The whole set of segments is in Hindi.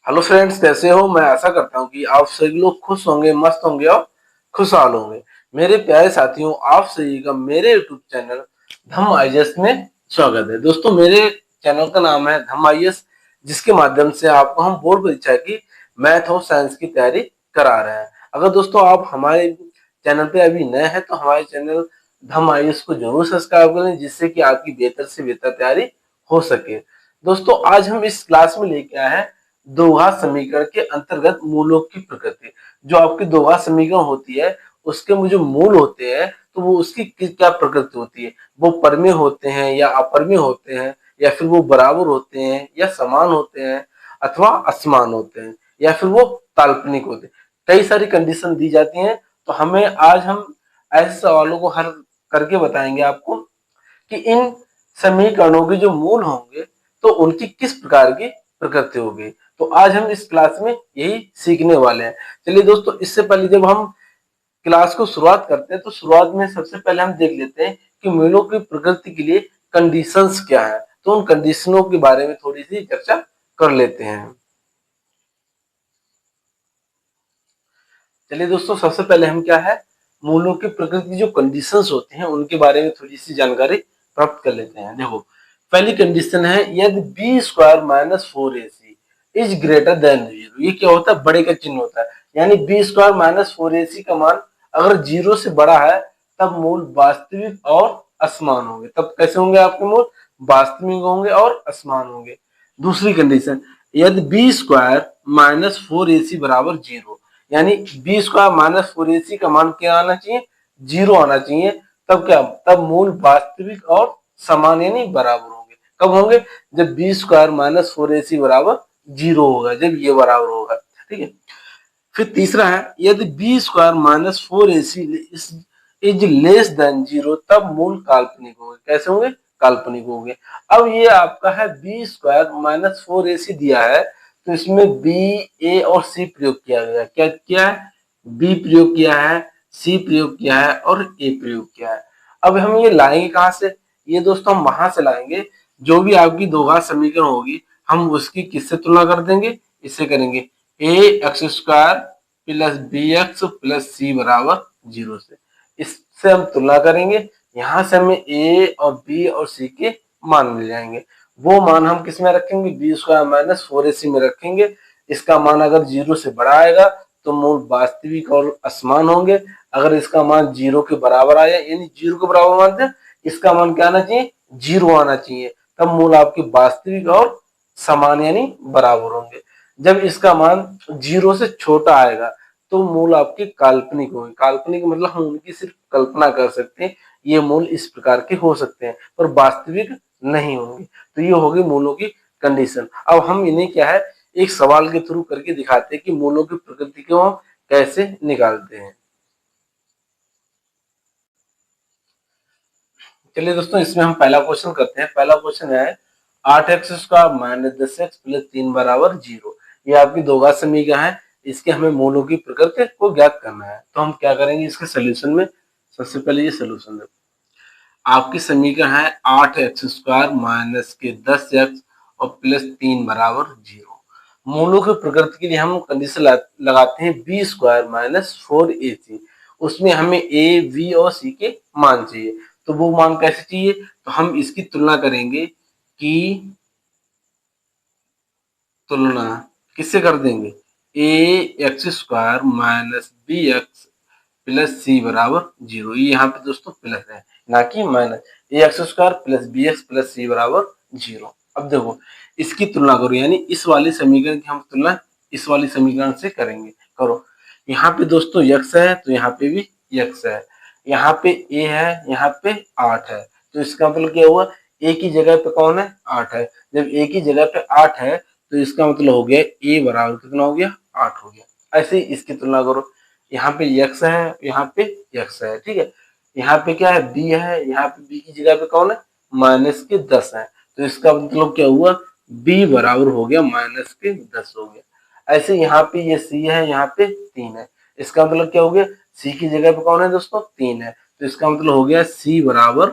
हेलो फ्रेंड्स, कैसे हो। मैं आशा करता हूँ कि आप सभी लोग खुश होंगे, मस्त होंगे और खुशहाल होंगे। मेरे प्यारे साथियों, आप सभी का मेरे यूट्यूब चैनल धम आईएएस में स्वागत है। दोस्तों, मेरे चैनल का नाम है धम आईएएस, जिसके माध्यम से आपको हम बोर्ड परीक्षा की मैथ और साइंस की तैयारी करा रहे हैं। अगर दोस्तों आप हमारे चैनल पे अभी नए हैं तो हमारे चैनल धम आईएएस को जरूर सब्सक्राइब करें, जिससे कि आपकी बेहतर से बेहतर तैयारी हो सके। दोस्तों, आज हम इस क्लास में लेके आए हैं द्विघात समीकरण के अंतर्गत मूलों की प्रकृति। जो आपकी द्विघात समीकरण होती है उसके में जो मूल होते हैं तो वो उसकी क्या प्रकृति होती है। वो परमेय होते हैं या अपरमेय होते हैं, या फिर वो बराबर होते हैं या समान होते हैं, अथवा असमान होते हैं, या फिर वो काल्पनिक होते हैं। कई सारी कंडीशन दी जाती हैं। तो हमें आज हम ऐसे सवालों को हल करके बताएंगे आपको कि इन समीकरणों के जो मूल होंगे तो उनकी किस प्रकार की प्रकृति होगी। तो आज हम इस क्लास में यही सीखने वाले हैं। चलिए दोस्तों, इससे पहले जब हम क्लास को शुरुआत करते हैं तो शुरुआत में सबसे पहले हम देख लेते हैं कि मूलों की प्रकृति के लिए कंडीशंस क्या है। तो उन कंडीशनों के बारे में थोड़ी सी चर्चा कर लेते हैं। चलिए दोस्तों, सबसे पहले हम क्या है, मूलों की प्रकृति की जो कंडीशंस होते हैं उनके बारे में थोड़ी सी जानकारी प्राप्त कर लेते हैं। देखो, पहली कंडीशन है यदि B square minus four A C is greater than zero. ये क्या होता है, बड़े का चिन्ह होता है। यानी B square minus four A C का मान अगर जीरो से बड़ा है तब मूल वास्तविक और असमान होंगे। तब कैसे होंगे आपके मूल, वास्तविक होंगे और असमान होंगे। दूसरी कंडीशन, यदि B square minus four A सी बराबर जीरो, यानी B square minus four A C का मान क्या आना चाहिए, जीरो आना चाहिए। तब क्या, तब मूल वास्तविक और समान यानी बराबर होंगे। कब होंगे, जब B square minus four A सी बराबर जीरो होगा, जब ये बराबर होगा। ठीक है। फिर तीसरा है, यदि B square minus four A C is less than zero, तब मूल काल्पनिक होंगे। कैसे होंगे, काल्पनिक होंगे। अब ये आपका है B square minus four A सी दिया है, तो इसमें बी, ए और सी प्रयोग किया गया। क्या किया है, बी प्रयोग किया है, सी प्रयोग किया है और ए प्रयोग किया है। अब हम ये लाएंगे कहां से, ये दोस्तों हम वहां से लाएंगे, जो भी आपकी द्विघात समीकरण होगी हम उसकी किससे तुलना कर देंगे, इससे करेंगे A X square plus B X plus C बराबर जीरो से। इससे हम तुलना करेंगे, यहां से हमें ए और बी और सी के मान मिल जाएंगे। वो मान हम किस में रखेंगे, B square minus four A सी में रखेंगे। इसका मान अगर जीरो से बड़ा आएगा तो मूल वास्तविक और असमान होंगे। अगर इसका मान जीरो के बराबर आया, यानी जीरो के बराबर मानते हैं, इसका मान क्या आना चाहिए, जीरो आना चाहिए। तब मूल आपके वास्तविक और समान यानी बराबर होंगे। जब इसका मान जीरो से छोटा आएगा तो मूल आपके काल्पनिक होंगे। काल्पनिक मतलब हम उनकी सिर्फ कल्पना कर सकते हैं, ये मूल इस प्रकार के हो सकते हैं पर वास्तविक नहीं होंगे। तो ये होगी मूलों की कंडीशन। अब हम इन्हें क्या है, एक सवाल के थ्रू करके दिखाते हैं कि मूलों की प्रकृति को हम कैसे निकालते हैं। चलिए दोस्तों, इसमें हम पहला क्वेश्चन करते हैं। पहला क्वेश्चन है आठ एक्स स्क्वायर माइनस दस एक्स प्लस तीन बराबर जीरो। ये आपकी द्विघात समीकरण है, इसके हमें मूलों की प्रकृति को ज्ञात करना है। तो हम क्या करेंगे इसके सोल्यूशन में, सबसे पहले ये सोल्यूशन देखो। आपकी समीकरण है आठ एक्स स्क्वायर माइनस के दस एक्स और प्लस तीन बराबर जीरो। मूलों की प्रकृति के लिए हम कंडीशन लगाते हैं B square minus four A सी। उसमें हमें ए, बी और सी के मान चाहिए। तो वो मान कैसे चाहिए, तो हम इसकी तुलना करेंगे कि तुलना किससे कर देंगे, A X square minus B X plus C बराबर जीरो। ये यहाँ पे दोस्तों प्लस है ना कि minus. A X square plus B X plus C बराबर जीरो। अब देखो, इसकी तुलना करो, यानी इस वाली समीकरण की हम तुलना इस वाली समीकरण से करेंगे। करो, यहाँ पे दोस्तों यक्स है तो यहाँ पे भी यक्स है, यहाँ पे ए है, यहाँ पे आठ है। तो इसका मतलब क्या हुआ, ए की जगह पे कौन है, आठ है। जब ए की जगह पे आठ है तो इसका मतलब हो गया ए बराबर कितना हो गया, आठ हो गया। ऐसे ही इसकी तुलना करो, यहाँ पे यक्स है, यहाँ पे यक्स है। ठीक है, यहाँ पे क्या है, बी है, यहाँ पे बी की जगह पे कौन है, माइनस के दस है। तो इसका मतलब क्या हुआ, बी बराबर हो गया माइनस के दस हो गया। ऐसे यहाँ पे ये सी है, यहाँ पे तीन है। इसका मतलब क्या हो गया, सी की जगह पे कौन है दोस्तों, तीन है। तो इसका मतलब हो गया सी बराबर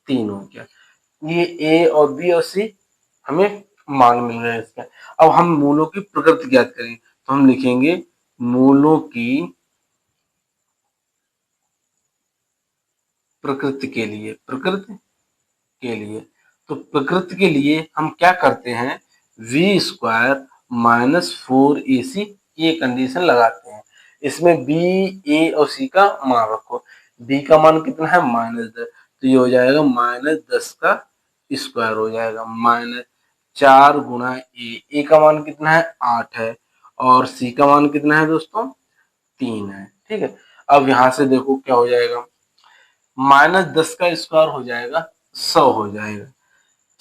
तीन हो गया। ये ए और बी और सी हमें मान मिल गया इसका। अब हम मूलों की प्रकृति ज्ञात करेंगे, तो हम लिखेंगे मूलों की प्रकृति के लिए, प्रकृति के लिए, तो प्रकृति के लिए हम क्या करते हैं, वी स्क्वायर माइनस 4ac ये कंडीशन लगाते हैं। इसमें बी, ए और सी का मान रखो। बी का मान कितना है, -10, तो ये हो जाएगा -10 का स्क्वायर हो जाएगा, -4 गुणा ए का मान कितना है 8 है, और सी का मान कितना है दोस्तों 3 है। ठीक है, अब यहाँ से देखो क्या हो जाएगा, -10 का स्क्वायर हो जाएगा 100 हो जाएगा,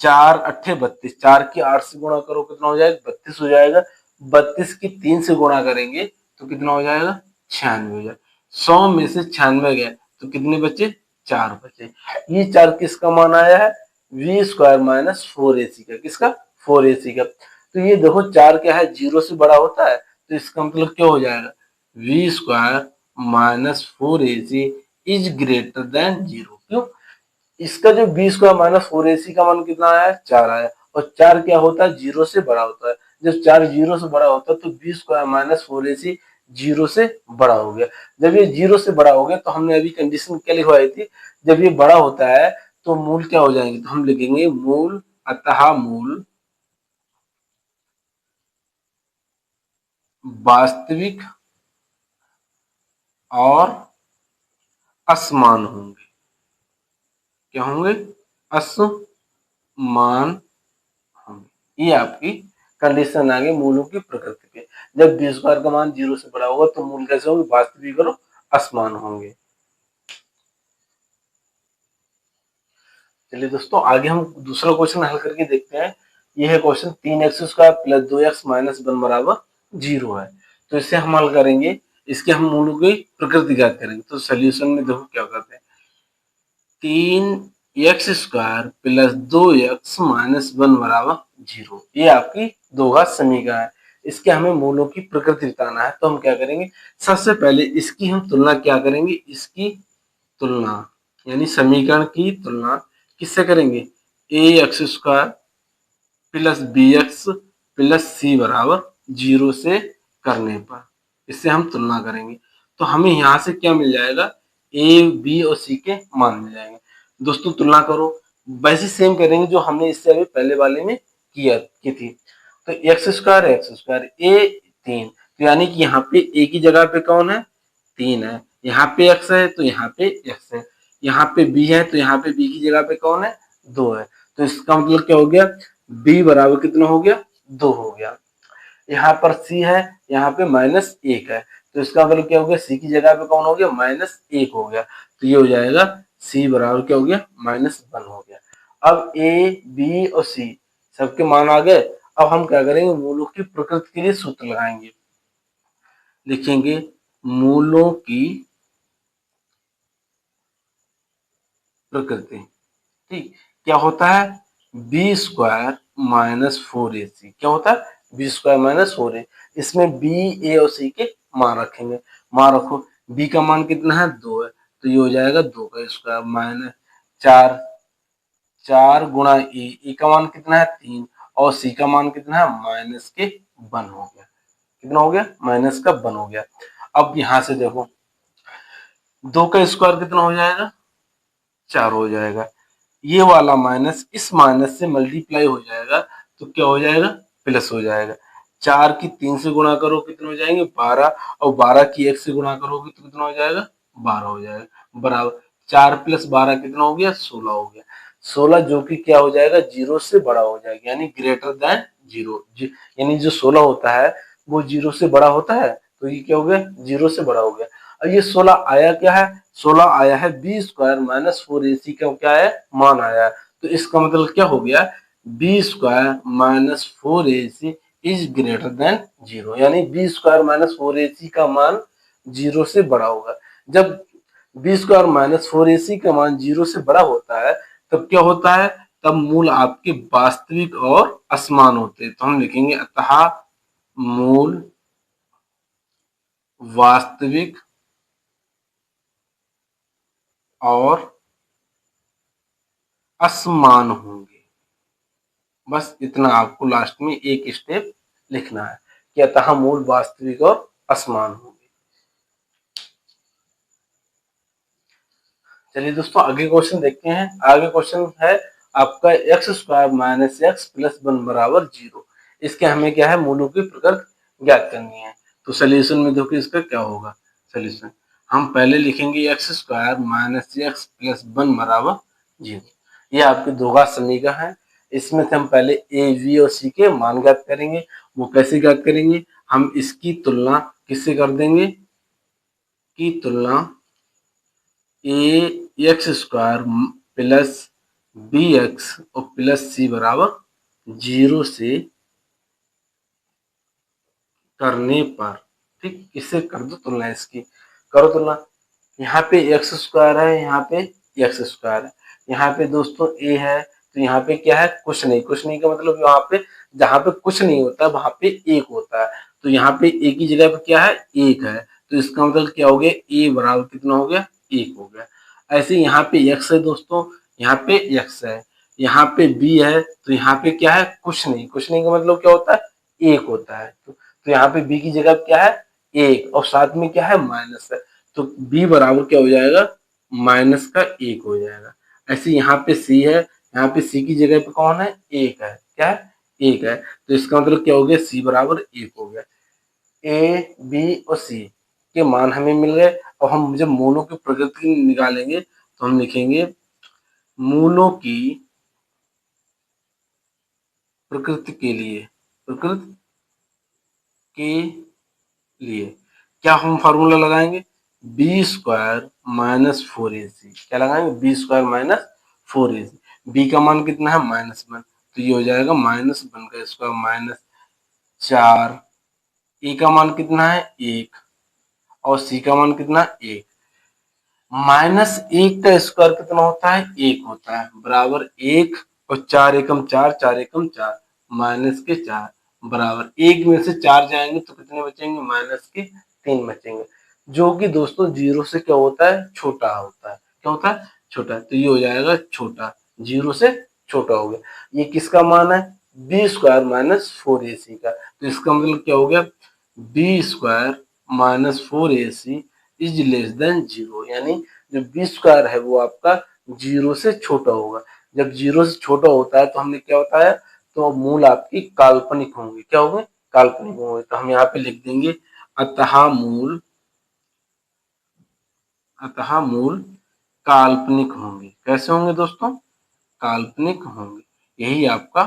4 अट्ठे 32, 4 की 8 से गुणा करो कितना हो जाएगा 32 हो जाएगा, 32 की 3 से गुणा करेंगे तो कितना हो जाएगा 96 हो जाएगा। 100 में से 96 गया तो कितने बचे, 4 बचे। ये 4 किसका मान आया है, वी स्क्वायर माइनस 4ac का, किसका 4ac का। तो ये देखो 4 क्या है, 0 से बड़ा होता है, तो इसका मतलब क्या हो जाएगा, B square minus 4ac is greater than 0। क्यों, इसका जो बी स्क्वायर माइनस 4ac का मान कितना आया, 4 आया, और 4 क्या होता है, 0 से बड़ा होता है। जब 4 0 से बड़ा होता है तो बी स्क्वायर माइनस 4ac 0 से बड़ा हो गया। जब ये 0 से बड़ा हो गया तो हमने अभी कंडीशन क्या लिखवाई थी, जब ये बड़ा होता है तो मूल क्या हो जाएंगे, तो हम लिखेंगे मूल, अतः मूल वास्तविक और असमान होंगे। क्या होंगे, असमान होंगे। ये आपकी कंडीशन आ गई मूलों की प्रकृति के। जब बी स्क्वायर का मान 0 से बड़ा होगा तो मूल कैसे होंगे, वास्तविक और असमान होंगे। चलिए दोस्तों आगे हम दूसरा क्वेश्चन हल करके देखते हैं। यह है question 3x square plus 2x minus 1 बराबर 0 है। तो इसे हम हल करेंगे, इसके हम मूलों की प्रकृति ज्ञात करेंगे। तो सोल्यूशन में देखो क्या करते हैं, 3x square plus 2x minus 1 बराबर 0, ये आपकी दो घात समीकरण है। इसके हमें मूलों की प्रकृति बताना है, तो हम क्या करेंगे, सबसे पहले इसकी हम तुलना क्या करेंगे, इसकी तुलना यानी समीकरण की तुलना किससे करेंगे, A X square plus B X plus C बराबर 0 से करने पर इससे हम तुलना करेंगे। तो हमें यहाँ से क्या मिल जाएगा, ए बी और सी के मान मिल जाएंगे। दोस्तों तुलना करो, वैसे सेम करेंगे जो हमने इससे अभी पहले वाले में की थी। तो एक्स स्क्वायर ए 3, तो यानी कि यहाँ पे ए की जगह पे कौन है, 3 है, यहाँ पे एक्स है तो यहाँ पे एक्स है, यहाँ पे बी है तो यहाँ पे बी की जगह पे कौन है, 2 है। तो इसका मतलब क्या हो गया, बी बराबर कितना हो गया, 2 हो गया। यहाँ पर सी है, यहाँ पे -1 है, तो इसका मतलब क्या हो गया, सी की जगह पे कौन हो गया, -1 हो गया। तो ये हो जाएगा सी बराबर क्या हो गया, -1 हो गया। अब ए बी और सी सबके मान आ गए। अब हम क्या करेंगे, मूलों की प्रकृति के लिए सूत्र लगाएंगे। लिखेंगे मूलों की प्रकृति, ठीक, क्या होता है, बी स्क्वायर माइनस 4ac, क्या होता है बी स्क्वायर माइनस 4a। इसमें बी ए और सी के मान रखेंगे। मान रखो, बी का मान कितना है 2 है, तो ये हो जाएगा 2 का स्क्वायर माइनस 4, 4 गुणा ए का मान कितना है 3, और सी का मान कितना है -1 हो गया। कितना हो गया, -1 हो गया। अब यहाँ से देखो 2 का स्क्वायर कितना हो जाएगा, 4 हो जाएगा। ये वाला माइनस इस माइनस से मल्टीप्लाई हो जाएगा तो क्या हो जाएगा, प्लस हो जाएगा। 4 की 3 से गुणा करो कितने हो जाएंगे 12, और 12 की 1 से गुणा करोगे तो कितना हो जाएगा 12 हो जाएगा, बराबर 4 प्लस 12 कितना हो गया 16 हो गया। 16 जो कि क्या हो जाएगा 0 से बड़ा हो जाएगा, यानी ग्रेटर देन 0। यानी जो 16 होता है वो 0 से बड़ा होता है, तो ये क्या हो गया 0 से बड़ा हो गया। और ये 16 आया क्या है, 16 आया है बी स्क्वायर माइनस 4ac का क्या है मान आया है। तो इसका मतलब क्या हो गया, B square minus 4ac is greater than 0, यानी बी स्क्वायर माइनस 4ac का मान 0 से बड़ा होगा। जब बी स्क्वायर माइनस 4ac का मान 0 से बड़ा होता है तब क्या होता है, तब मूल आपके वास्तविक और असमान होते हैं। तो हम लिखेंगे अतः मूल वास्तविक और असमान होंगे, बस इतना आपको लास्ट में एक स्टेप लिखना है कि अतः मूल वास्तविक और असमान होंगे। चलिए दोस्तों आगे क्वेश्चन देखते हैं। आगे क्वेश्चन है आपका x square minus x plus one बराबर 0। इसके हमें क्या है, मूलों की प्रकृति ज्ञात करनी है। तो सोल्यूशन में देखो इसका क्या होगा। सोल्यूशन हम पहले लिखेंगे x square minus x plus one बराबर 0। ये आपके दो घात समीकरण है। इसमें से हम पहले ए बी और सी के मान ज्ञात करेंगे। वो कैसे ज्ञात करेंगे, हम इसकी तुलना किससे कर देंगे, की तुलना A X square plus B X और प्लस सी बराबर 0 से करने पर, ठीक, इससे कर दो तुलना, इसकी करो तुलना। यहाँ पे एक्स स्क्वायर है, यहाँ पे एक्स स्क्वायर है, यहाँ पे दोस्तों ए है, तो यहाँ पे क्या है, कुछ नहीं। कुछ नहीं का मतलब यहाँ पे जहाँ पे कुछ नहीं होता है वहां पे एक होता है। तो यहाँ पे ए की जगह पे क्या है, एक है। तो इसका मतलब क्या हो गया, ए बराबर कितना हो गया, एक हो गया। ऐसे यहाँ पे एक्स है दोस्तों, यहाँ पे एक्स है, यहाँ पे बी है, तो यहाँ पे क्या है, कुछ नहीं। कुछ नहीं का मतलब क्या होता है, एक होता है। तो यहाँ पे बी की जगह क्या है, एक, और साथ में क्या है, माइनस है। तो बी बराबर क्या हो जाएगा, माइनस का एक हो जाएगा। ऐसे यहाँ पे सी है, यहाँ पे सी की जगह पे कौन है, एक है, क्या है, एक है। तो इसका मतलब क्या हो गया, सी बराबर एक हो गया। ए बी और सी के मान हमें मिल गए। अब हम जब मूलों की प्रकृति निकालेंगे तो हम लिखेंगे मूलों की प्रकृति के लिए, प्रकृति के लिए क्या हम फॉर्मूला लगाएंगे, B square minus four A सी। क्या लगाएंगे, B square minus four A C. B का मान कितना है, माइनस वन, तो ये हो जाएगा माइनस वन का स्क्वायर माइनस चार। ए का मान कितना है, एक, और सी का मान कितना है, एक। माइनस एक का स्क्वायर कितना होता है, एक होता है, बराबर एक, और चार एकम चार, चार एकम चार, माइनस के चार, बराबर एक में से चार जाएंगे तो कितने बचेंगे, माइनस के तीन बचेंगे, जो कि दोस्तों जीरो से क्या होता है, छोटा होता है। क्या होता है, छोटा। तो ये हो जाएगा छोटा, जीरो से छोटा हो गया। ये किसका मान है, B square minus four A C का। तो इसका मतलब क्या हो गया, B square minus four A C is less than zero, यानी जो बी स्क्वायर है वो आपका जीरो से छोटा होगा। जब जीरो से छोटा होता है तो हमने क्या बताया, तो मूल आपकी काल्पनिक होंगे। क्या होंगे, काल्पनिक होंगे। तो हम यहाँ पे लिख देंगे अतः मूल, अतः मूल काल्पनिक होंगे। कैसे होंगे दोस्तों, काल्पनिक होंगे। यही आपका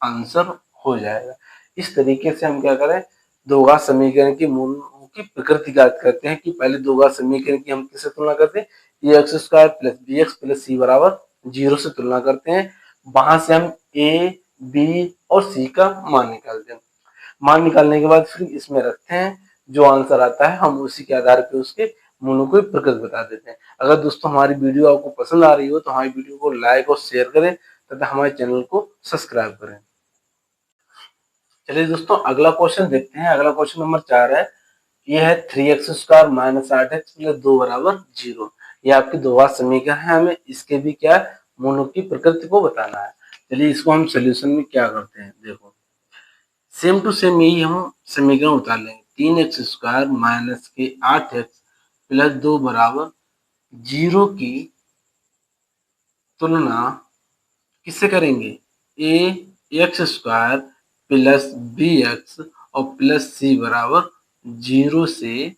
आंसर हो जाएगा। इस तरीके से हम क्या करें, दो घात समीकरण की मूलों की प्रकृति ज्ञात करते हैं। कि पहले दो घात समीकरण की हम किससे तुलना करते हैं, A X square plus B X plus C बराबर जीरो से तुलना करते हैं। वहां से हम ए बी और सी का मान निकालते हैं। मान निकालने के बाद फिर इसमें रखते हैं, जो आंसर आता है हम उसी के आधार पे उसके मूलों को प्रकृति बता देते हैं। अगर दोस्तों हमारी वीडियो आपको पसंद आ रही हो तो हमारी वीडियो को लाइक और शेयर करें तथा हमारे चैनल को सब्सक्राइब करें। चलिए दोस्तों अगला क्वेश्चन देखते हैं। अगला क्वेश्चन नंबर 4 है। ये है थ्री एक्स स्क्वायर माइनस आठ एक्स प्लस दो बराबर जीरो। ये आपकी दो घात समीकरण है। हमें इसके भी क्या मूलों की प्रकृति को बताना है। चलिए इसको हम सोल्यूशन में क्या करते हैं, देखो सेम टू सेम यही हम समीकरण उतार लेंगे। तीन एक्स स्क्वायर माइनस के आठ एक्स प्लस दो बराबर जीरो की तुलना किससे करेंगे, A X square plus B X और प्लस सी बराबर जीरो से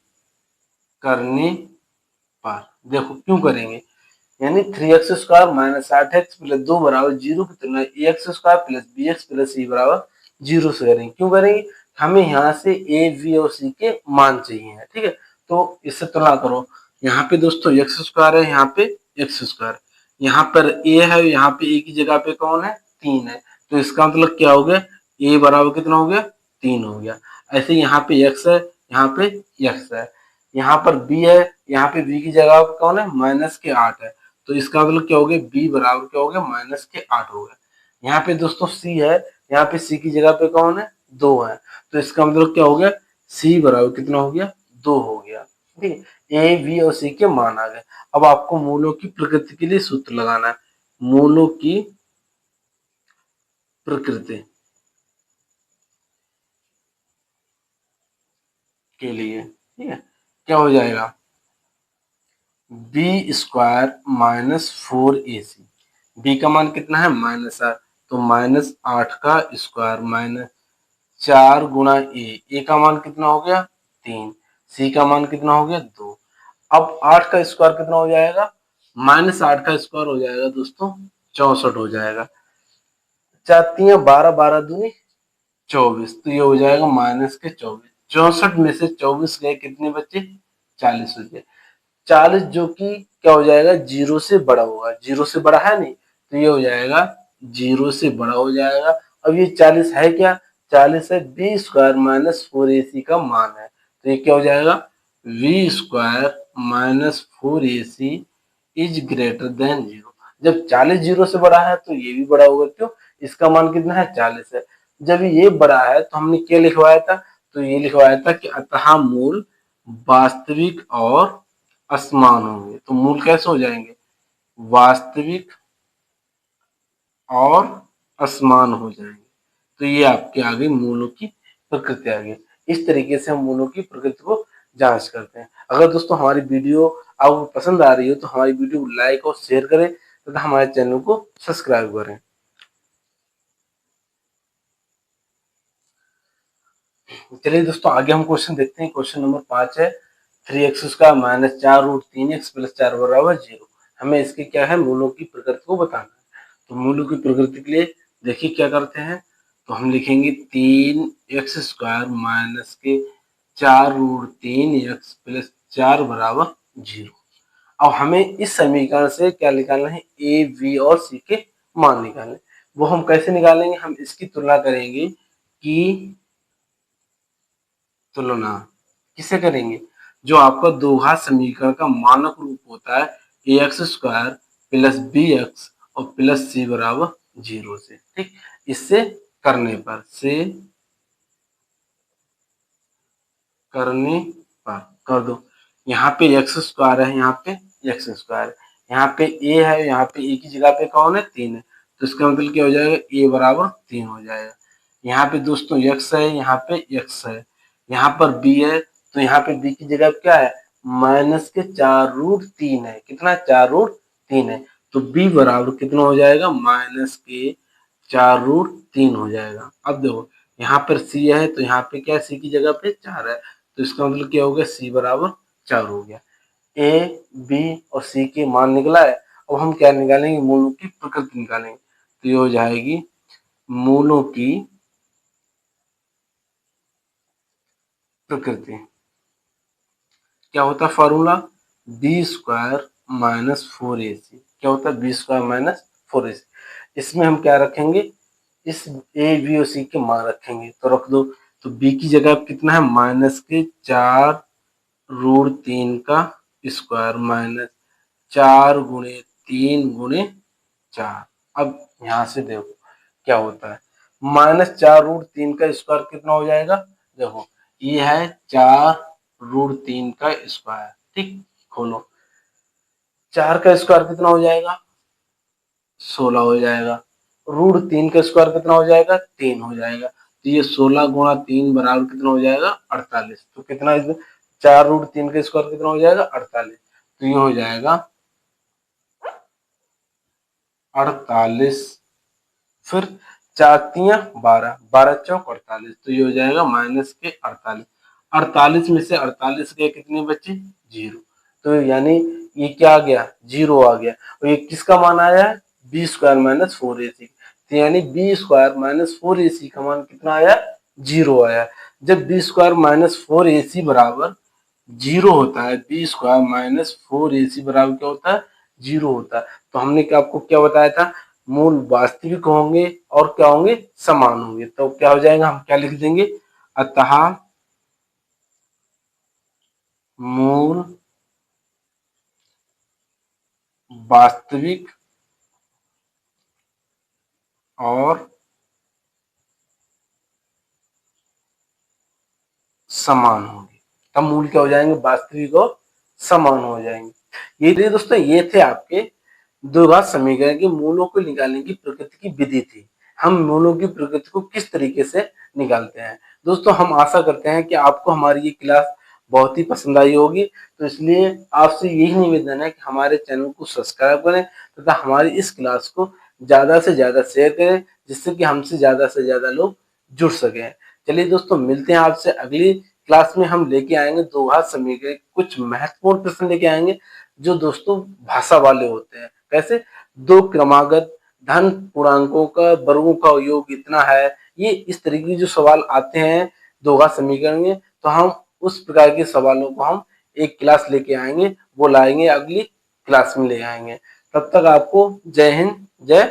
करने पर। देखो क्यों करेंगे, यानी थ्री एक्स स्क्वायर माइनस आठ एक्स प्लस दो बराबर जीरो की तुलना A X square plus B X plus C बराबर जीरो से करेंगे। क्यों करेंगे, हमें यहाँ से ए बी और सी के मान चाहिए, ठीक है। तो इससे तुलना करो, यहाँ पे दोस्तों एक्स स्क्वायर है, यहाँ पे एक्स स्क्वायर, यहाँ पर ए है, यहाँ पे ए की जगह पे कौन है, तीन है। तो इसका मतलब क्या हो गया, ए बराबर कितना हो गया, तीन हो गया। ऐसे यहाँ पे एक्स है, यहाँ पे एक्स है, यहाँ पर बी है, यहाँ पे बी की जगह कौन है, माइनस के आठ है। तो इसका मतलब क्या हो गया, बी बराबर क्या हो गया, माइनस के आठ हो गया। यहाँ पे दोस्तों सी है, यहाँ पे सी की जगह पे कौन है, दो है। तो इसका मतलब क्या हो गया, सी बराबर कितना हो गया, दो हो गया। ठीक है, ए बी और सी के मान आ गए। अब आपको मूलों की प्रकृति के लिए सूत्र लगाना है। मूलों की प्रकृति के लिए, ठीक है, क्या हो जाएगा, B square minus 4ac। B का मान कितना है, -8, तो -8 का स्क्वायर माइनस 4 गुणा ए का मान कितना हो गया 3, सी का मान कितना हो गया 2। अब 8 का स्क्वायर कितना हो जाएगा, -8 का स्क्वायर हो जाएगा दोस्तों 64 हो जाएगा। 4 12, 12 दूनी 24, तो ये हो जाएगा -24। 64 में से 24 गए, कितने बचे 40 हो गए। 40 जो कि क्या हो जाएगा, जीरो से बड़ा होगा, जीरो से बड़ा है नहीं, तो ये हो जाएगा जीरो से बड़ा हो जाएगा। अब ये 40 है क्या, 40 है बी स्क्वायर माइनस 4ac का मान है, तो ये क्या हो जाएगा, B square minus 4ac is greater than zero. जब 40 जीरो से बड़ा है तो ये भी बड़ा होगा, क्यों, इसका मान कितना है 40 है। जब ये बड़ा है तो हमने क्या लिखवाया था, तो ये लिखवाया था कि अतः मूल वास्तविक और असमान होंगे। तो मूल कैसे हो जाएंगे, वास्तविक और असमान हो जाएंगे। तो ये आपके आगे मूलों की प्रकृति आ गई। इस तरीके से हम मूलों की प्रकृति को जांच करते हैं। अगर दोस्तों हमारी वीडियो आपको पसंद आ रही हो तो हमारी वीडियो को लाइक और शेयर करें तथा हमारे चैनल को सब्सक्राइब करें। चलिए दोस्तों आगे हम क्वेश्चन देखते हैं। क्वेश्चन नंबर 5 है 3x square minus 4 root 3x plus 4 बराबर 0। हमें इसके क्या है, मूलों की प्रकृति को बताना है। तो मूलों की प्रकृति के लिए देखिए क्या करते हैं, तो हम लिखेंगे 3x स्क्वायर माइनस के 4 रूट 3x प्लस 4 बराबर 0। अब हमें इस समीकरण से क्या निकालना है, ए बी और सी के मान निकालने। वो हम कैसे निकालेंगे, हम इसकी तुलना करेंगे कि तुलना किसे करेंगे, जो आपका द्विघात समीकरण का मानक रूप होता है A X square plus B X और प्लस सी बराबर 0 से, ठीक। इससे करने पर करने पर कर दो। यहाँ पे एक्स स्क्वायर है, यहाँ पे एक्स स्क्वायर, यहाँ पे ए है, यहाँ पे ए की जगह पे कौन है 3 है, तो इसका मतलब क्या हो जाएगा, ए बराबर 3 हो जाएगा। यहाँ पे दोस्तों एक्स है, यहाँ पे एक्स है, यहाँ पर बी है, तो यहाँ पे बी की जगह क्या है, माइनस के 4 रूट 3 है, कितना 4 रूट 3 है, तो बी बराबर कितना हो जाएगा, माइनस के 4 रूट 3 हो जाएगा। अब देखो यहाँ पर सी है, तो यहाँ पे क्या सी की जगह पे 4 है, तो इसका मतलब क्या हो गया, सी बराबर 4 हो गया। ए बी और सी के मान निकला है। अब हम क्या निकालेंगे, मूलों की प्रकृति निकालेंगे। तो ये हो जाएगी मूलों की प्रकृति। क्या होता है formula, B square minus 4ac। क्या होता है, बी स्क्वायर माइनस 4ac। इसमें हम क्या रखेंगे, इस ए बी और सी के मान रखेंगे, तो रख दो। तो बी की जगह कितना है, माइनस के 4 रूट 3 का स्क्वायर माइनस 4 गुणे 3 गुणे 4। अब यहाँ से देखो क्या होता है, -4 रूट 3 का स्क्वायर कितना हो जाएगा, देखो ये है 4 रूट 3 का स्क्वायर, ठीक। खोलो, 4 का स्क्वायर कितना हो जाएगा 16 हो जाएगा, रूट 3 का स्क्वायर कितना हो जाएगा 3 हो जाएगा, तो ये 16 गुणा 3 बराबर कितना हो जाएगा 48। तो कितना इसमें 4 रूट 3 का स्क्वायर कितना हो जाएगा 48, तो ये हो जाएगा 48। फिर 4 तिया 12, 12 चौक 48, तो ये हो जाएगा माइनस के 48। 48 में से 48 के कितने बचे 0, तो यानी ये क्या आ गया 0 आ गया। और ये किसका मान आया है, बी स्क्वायर माइनस 4ac। तो यानी बी स्क्वायर माइनस 4ac का मान कितना आया 0 आया। जब बी स्क्वायर माइनस 4ac बराबर 0 होता है, बी स्क्वायर माइनस 4ac बराबर क्या होता है 0 होता है। तो हमने क्या आपको क्या बताया था, मूल वास्तविक होंगे और क्या होंगे समान होंगे। तो क्या हो जाएगा, हम क्या लिख देंगे, अतः मूल वास्तविक और समान होंगे। तब मूल क्या हो जाएंगे, वास्तविक और समान हो जाएंगे। ये दोस्तों ये थे आपके द्विघात समीकरण के मूलों को निकालने की प्रकृति की विधि थी। हम मूलों की प्रकृति को किस तरीके से निकालते हैं। दोस्तों हम आशा करते हैं कि आपको हमारी ये क्लास बहुत ही पसंद आई होगी, तो इसलिए आपसे यही निवेदन है कि हमारे चैनल को सब्सक्राइब करें तथा हमारी इस क्लास को ज़्यादा से ज़्यादा शेयर करें, जिससे कि हमसे ज़्यादा से ज़्यादा लोग जुड़ सकें। चलिए दोस्तों मिलते हैं आपसे अगली क्लास में। हम लेके आएंगे द्विघात समीकरण के कुछ महत्वपूर्ण प्रश्न लेके आएंगे, जो दोस्तों भाषा वाले होते हैं। कैसे? दो क्रमागत धन पूर्णांकों का वर्गों का योग इतना है, ये इस तरीके के जो सवाल आते हैं द्विघात समीकरण में, तो हम उस प्रकार के सवालों को हम एक क्लास लेके आएंगे, वो लाएंगे अगली क्लास में ले आएंगे। तब तक आपको जय हिंद, जय